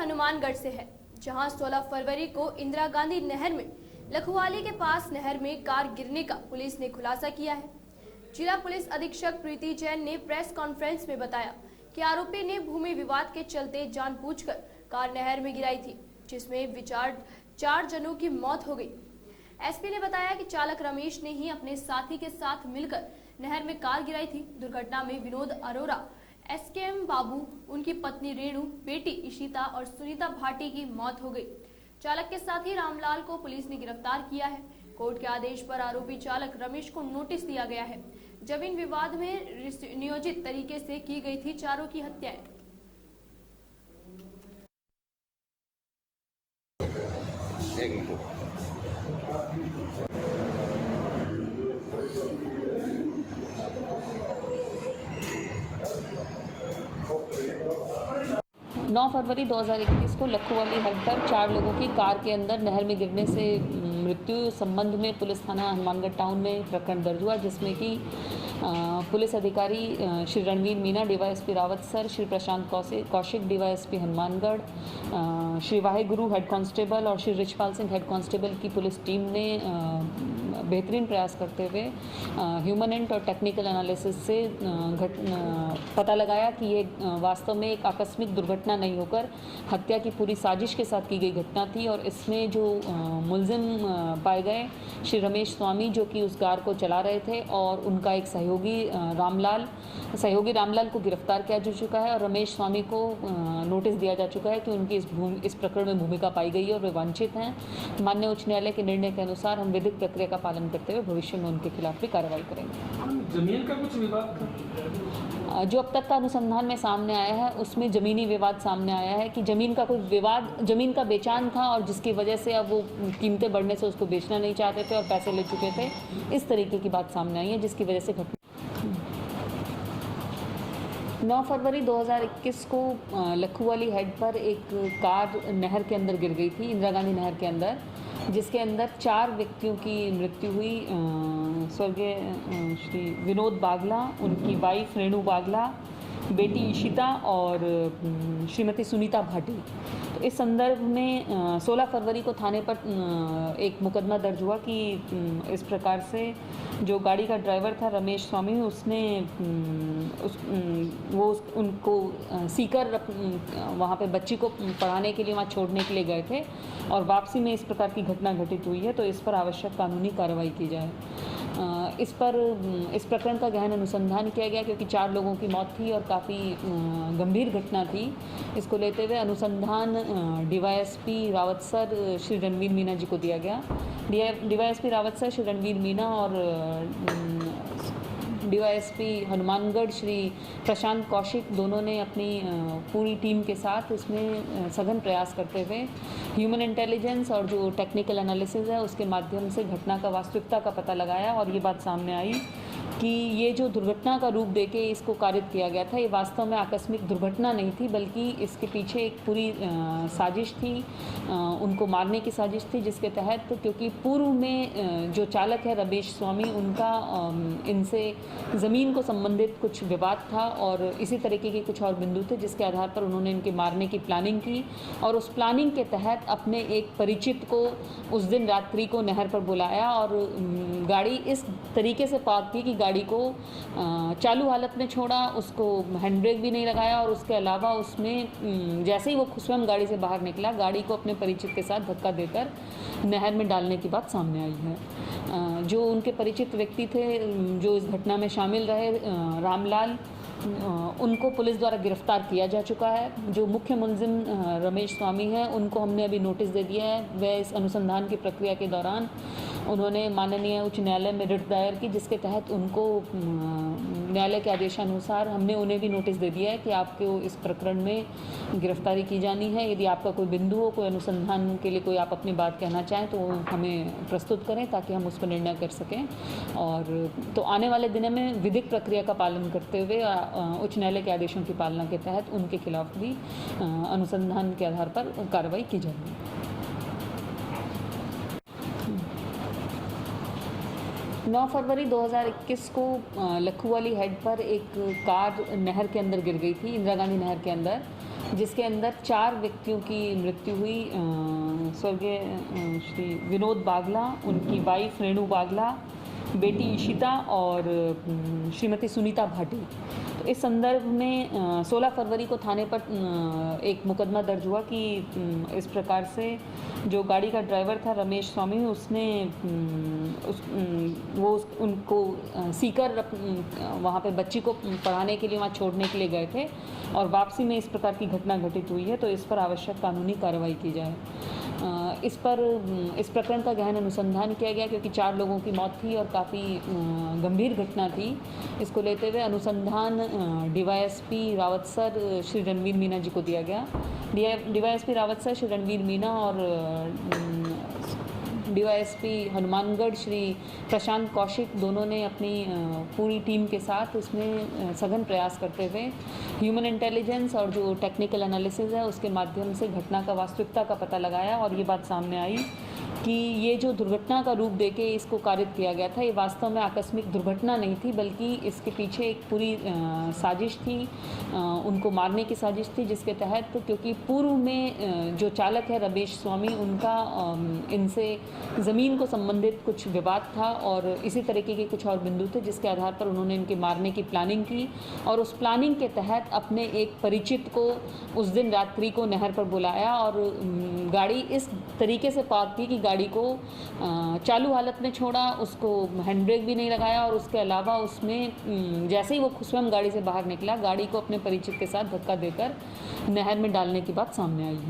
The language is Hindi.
हनुमानगढ़ से है, जहां 16 फरवरी को इंदिरा गांधी नहर में लखवाली के पास नहर में कार गिरने का पुलिस ने खुलासा किया है। जिला पुलिस अधीक्षक प्रीति जैन ने प्रेस कॉन्फ्रेंस में बताया कि आरोपी ने भूमि विवाद के चलते जानबूझकर कार नहर में गिराई थी, जिसमें 4 जनों की मौत हो गई। एसपी ने बताया कि चालक रमेश ने ही अपने साथी के साथ मिलकर नहर में कार गिराई थी। दुर्घटना में विनोद अरोरा, एसकेएम बाबू, उनकी पत्नी रेणु, बेटी इशिता और सुनीता भाटी की मौत हो गई। चालक के साथी रामलाल को पुलिस ने गिरफ्तार किया है। कोर्ट के आदेश पर आरोपी चालक रमेश को नोटिस दिया गया है। जमीन विवाद में नियोजित तरीके से की गई थी चारों की हत्याएं। 9 फरवरी 2021 को लखोवाली हेड पर 4 लोगों की कार के अंदर नहर में गिरने से मृत्यु संबंध में पुलिस थाना हनुमानगढ़ टाउन में प्रकरण दर्ज हुआ, जिसमें कि पुलिस अधिकारी Shri Ranveer Meena, DYSP Rawat sir, Shri Prashant Kaushik, DYSP Hanumangarh, Shri Waheguru head constable और श्री रिचपाल सिंह हेड कांस्टेबल की पुलिस टीम ने बेहतरीन प्रयास करते हुए ह्यूमन एंड और टेक्निकल एनालिसिस से पता लगाया कि ये वास्तव में एक आकस्मिक दुर्घटना नहीं होकर हत्या की पूरी साजिश के साथ की गई घटना थी। और इसमें जो मुलजिम पाए गए श्री रमेश स्वामी, जो कि उस कार को चला रहे थे, और उनका एक सहयोगी रामलाल को गिरफ्तार किया जा चुका है और रमेश स्वामी को नोटिस दिया जा चुका है कि उनकी इस प्रकरण में भूमिका पाई गई है और वे वांछित हैं। माननीय उच्च न्यायालय के निर्णय के अनुसार हम विधिक प्रक्रिया का पालन करते हुए भविष्य में उनके खिलाफ भी कार्रवाई करेंगे। जमीन का कुछ विवाद था? जो अब तक का अनुसंधान में सामने आया है उसमें जमीनी विवाद सामने आया है कि जमीन का कोई विवाद, जमीन का बेचान था और जिसकी वजह से अब वो कीमतें बढ़ने से उसको बेचना नहीं चाहते थे और पैसे ले चुके थे। इस तरीके की बात सामने आई है, जिसकी वजह से घटना 9 फरवरी 2021 को लखोवाली हेड पर एक कार नहर के अंदर गिर गई थी, इंदिरा गांधी नहर के अंदर, जिसके अंदर 4 व्यक्तियों की मृत्यु हुई। स्वर्गीय श्री विनोद बागला, उनकी वाइफ रेणु बागला, बेटी इशिता और श्रीमती सुनीता भाटी। तो इस संदर्भ में 16 फरवरी को थाने पर एक मुकदमा दर्ज हुआ कि इस प्रकार से जो गाड़ी का ड्राइवर था रमेश स्वामी, उसने उनको सीकर वहाँ पे बच्ची को पढ़ाने के लिए वहाँ छोड़ने के लिए गए थे और वापसी में इस प्रकार की घटना घटित हुई है। तो इस पर आवश्यक कानूनी कार्रवाई की जाए। इस प्रकरण का गहन अनुसंधान किया गया क्योंकि 4 लोगों की मौत थी और काफ़ी गंभीर घटना थी। इसको लेते हुए अनुसंधान डीवाईएसपी रावत सर श्री रणवीर मीना जी को दिया गया। डीवाईएसपी रावत सर श्री रणवीर मीना और डीवाईएसपी हनुमानगढ़ श्री प्रशांत कौशिक दोनों ने अपनी पूरी टीम के साथ इसमें सघन प्रयास करते हुए ह्यूमन इंटेलिजेंस और जो टेक्निकल एनालिसिस है उसके माध्यम से घटना का वास्तविकता का पता लगाया और ये बात सामने आई कि ये जो दुर्घटना का रूप देके इसको कारित किया गया था, ये वास्तव में आकस्मिक दुर्घटना नहीं थी, बल्कि इसके पीछे एक पूरी साजिश थी, उनको मारने की साजिश थी, जिसके तहत क्योंकि पूर्व में जो चालक है रमेश स्वामी, उनका इनसे ज़मीन को संबंधित कुछ विवाद था और इसी तरीके के कुछ और बिंदु थे, जिसके आधार पर उन्होंने इनके मारने की प्लानिंग की और उस प्लानिंग के तहत अपने एक परिचित को उस दिन रात्रि को नहर पर बुलाया और गाड़ी इस तरीके से पार्क की कि गाड़ी को चालू हालत में छोड़ा, उसको हैंड ब्रेक भी नहीं लगाया और उसके अलावा उसमें जैसे ही वो स्वयं गाड़ी से बाहर निकला, गाड़ी को अपने परिचित के साथ धक्का देकर नहर में डालने की बात सामने आई है। जो उनके परिचित व्यक्ति थे जो इस घटना में शामिल रहे, रामलाल, उनको पुलिस द्वारा गिरफ्तार किया जा चुका है। जो मुख्य मुलजिम रमेश स्वामी हैं, उनको हमने अभी नोटिस दे दिया है। वह इस अनुसंधान की प्रक्रिया के दौरान उन्होंने माननीय उच्च न्यायालय में रिट दायर की, जिसके तहत उनको न्यायालय के आदेशानुसार हमने उन्हें भी नोटिस दे दिया है कि आपको इस प्रकरण में गिरफ्तारी की जानी है। यदि आपका कोई बिंदु हो, कोई अनुसंधान के लिए कोई आप अपनी बात कहना चाहें तो हमें प्रस्तुत करें ताकि हम उस पर निर्णय कर सकें। और तो आने वाले दिनों में विधिक प्रक्रिया का पालन करते हुए उच्च न्यायालय के आदेशों की पालना के तहत उनके खिलाफ भी अनुसंधान के आधार पर कार्रवाई की जाएगी। 9 फरवरी 2021 को लखोवाली हेड पर एक कार नहर के अंदर गिर गई थी, इंदिरा गांधी नहर के अंदर, जिसके अंदर 4 व्यक्तियों की मृत्यु हुई। स्वर्गीय श्री विनोद बागला, उनकी वाइफ रेणु बागला, बेटी इशिता और श्रीमती सुनीता भाटी। तो इस संदर्भ में 16 फरवरी को थाने पर एक मुकदमा दर्ज हुआ कि इस प्रकार से जो गाड़ी का ड्राइवर था रमेश स्वामी, उसने उनको सीकर वहाँ पे बच्ची को पढ़ाने के लिए वहाँ छोड़ने के लिए गए थे और वापसी में इस प्रकार की घटना घटित हुई है। तो इस पर आवश्यक कानूनी कार्रवाई की जाए। इस प्रकरण का गहन अनुसंधान किया गया क्योंकि 4 लोगों की मौत थी और काफ़ी गंभीर घटना थी। इसको लेते हुए अनुसंधान डीवाईएसपी रावत सर श्री रणवीर मीना जी को दिया गया। डीवाईएसपी रावत सर श्री रणवीर मीना और डीवाईएसपी हनुमानगढ़ श्री प्रशांत कौशिक दोनों ने अपनी पूरी टीम के साथ इसमें सघन प्रयास करते हुए ह्यूमन इंटेलिजेंस और जो टेक्निकल एनालिसिस है उसके माध्यम से घटना का वास्तविकता का पता लगाया और ये बात सामने आई कि ये जो दुर्घटना का रूप देके इसको कारित किया गया था, ये वास्तव में आकस्मिक दुर्घटना नहीं थी, बल्कि इसके पीछे एक पूरी साजिश थी, उनको मारने की साजिश थी, जिसके तहत क्योंकि पूर्व में जो चालक है रमेश स्वामी, उनका इनसे ज़मीन को संबंधित कुछ विवाद था और इसी तरीके के कुछ और बिंदु थे जिसके आधार पर उन्होंने इनके मारने की प्लानिंग की और उस प्लानिंग के तहत अपने एक परिचित को उस दिन रात्रि को नहर पर बुलाया और गाड़ी इस तरीके से पार्क की कि गाड़ी को चालू हालत में छोड़ा, उसको हैंड ब्रेक भी नहीं लगाया और उसके अलावा उसमें जैसे ही वो स्वयं गाड़ी से बाहर निकला, गाड़ी को अपने परिचित के साथ धक्का देकर नहर में डालने की बात सामने आई है।